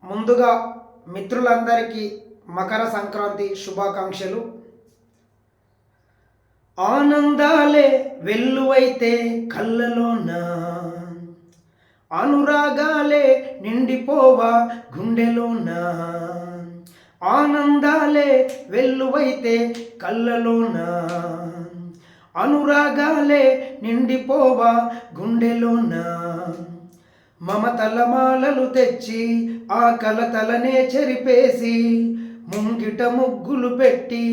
ముందుగా మిత్రులందరికీ మకర సంక్రాంతి శుభాకాంక్షలు. ఆనందాలే వెల్లువైతే కళ్ళలోన, అనురాగాలే నిండిపోవా గుండెలోన. ఆనందాలే వెల్లువైతే కళ్ళలోన, అనురాగాలే నిండిపోవా గుండెలోన. మమతల మాలలు తెచ్చి ఆ కలతలనే చెరిపేసి, ముంగిట ముగ్గులు పెట్టి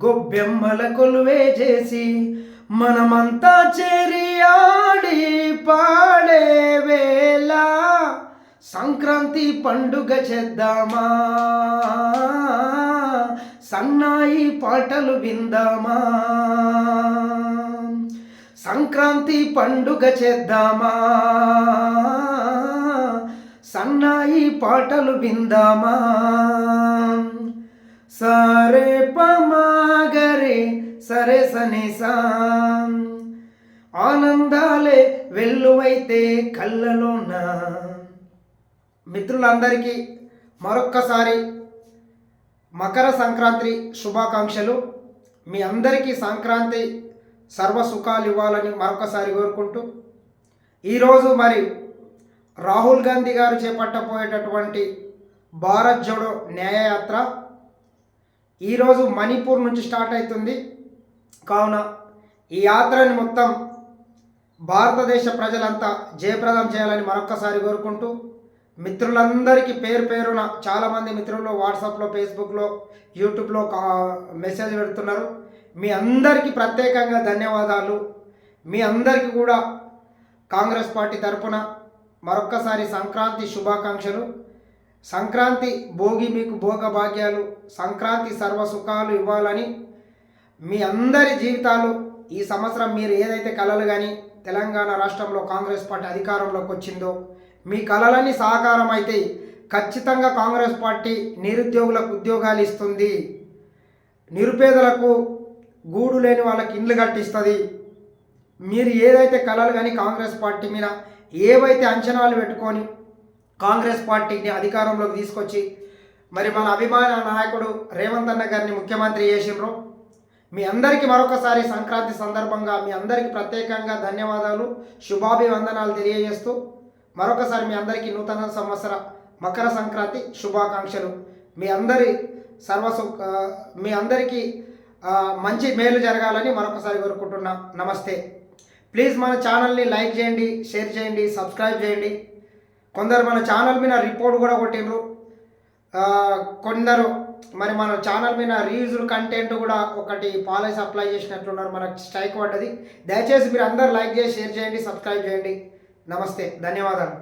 గొబ్బెమ్మల కొలువే చేసి, మనమంతా చేరి ఆడి పాడే వేళ సంక్రాంతి పండుగ చేద్దామా, సన్నాయి పాటలు విందామా. సంక్రాంతి పండుగ చేద్దామా, సన్నాయి పాటలు విందామా. సరే పమాగరే సరే సనిసా, ఆనందాలే వెల్లువైతే కళ్ళలోన. మిత్రులందరికీ మరొక్కసారి మకర సంక్రాంతి శుభాకాంక్షలు. మీ అందరికీ సంక్రాంతి సర్వసుఖాలు ఇవ్వాలని మరొకసారి కోరుకుంటూ, ఈరోజు మరి రాహుల్ గాంధీ గారు చేపట్టబోయేటటువంటి భారత్ జోడో న్యాయయాత్ర ఈరోజు మణిపూర్ నుంచి స్టార్ట్ అవుతుంది. కావున ఈ యాత్రని మొత్తం భారతదేశ ప్రజలంతా జయప్రదం చేయాలని మరొకసారి కోరుకుంటూ, మిత్రులందరికీ పేరు పేరున చాలామంది మిత్రులు వాట్సాప్లో, ఫేస్బుక్లో, యూట్యూబ్లో మెసేజ్ పెడుతున్నారు. మీ అందరికీ ప్రత్యేకంగా ధన్యవాదాలు. మీ అందరికీ కూడా కాంగ్రెస్ పార్టీ తరఫున మరొక్కసారి సంక్రాంతి శుభాకాంక్షలు. సంక్రాంతి భోగి మీకు భోగ భాగ్యాలు, సంక్రాంతి సర్వసుఖాలు ఇవ్వాలని, మీ అందరి జీవితాలు ఈ సంవత్సరం మీరు ఏదైతే కలలు కానీ తెలంగాణ రాష్ట్రంలో కాంగ్రెస్ పార్టీ అధికారంలోకి వచ్చిందో మీ కలలన్నీ సాకారం అయితే ఖచ్చితంగా కాంగ్రెస్ పార్టీ నిరుద్యోగులకు ఉద్యోగాలు ఇస్తుంది, నిరుపేదలకు గూడు లేని వాళ్ళకి ఇండ్లు కట్టిస్తుంది. మీరు ఏదైతే కలలు కానీ కాంగ్రెస్ పార్టీ మీద ఏవైతే అంచనాలు పెట్టుకొని కాంగ్రెస్ పార్టీని అధికారంలోకి తీసుకొచ్చి మరి మన అభిమాన నాయకుడు రేవంత్ అన్న గారిని ముఖ్యమంత్రి చేసినారో, మీ అందరికీ మరొకసారి సంక్రాంతి సందర్భంగా మీ అందరికీ ప్రత్యేకంగా ధన్యవాదాలు, శుభాభివందనాలు తెలియజేస్తూ మరొకసారి మీ అందరికీ నూతన సంవత్సర మకర సంక్రాంతి శుభాకాంక్షలు. మీ అందరికీ మంచి మేలు జరగాలని మరొకసారి కోరుకుంటున్నా. నమస్తే. ప్లీజ్ మన ఛానల్ని లైక్ చేయండి, షేర్ చేయండి, సబ్స్క్రైబ్ చేయండి. కొందరు మన ఛానల్ మీద రిపోర్ట్ కూడా కొట్టిండ్రు, కొందరు మరి మన ఛానల్ మీద రీయూజ్డ్ కంటెంట్ కూడా ఒకటి పాలసీ అప్లై చేసినట్లున్నారు, మనకు స్ట్రైక్ పడ్డది. దయచేసి మీరు అందరూ లైక్ చేసి షేర్ చేయండి, సబ్స్క్రైబ్ చేయండి. నమస్తే, ధన్యవాదాలు.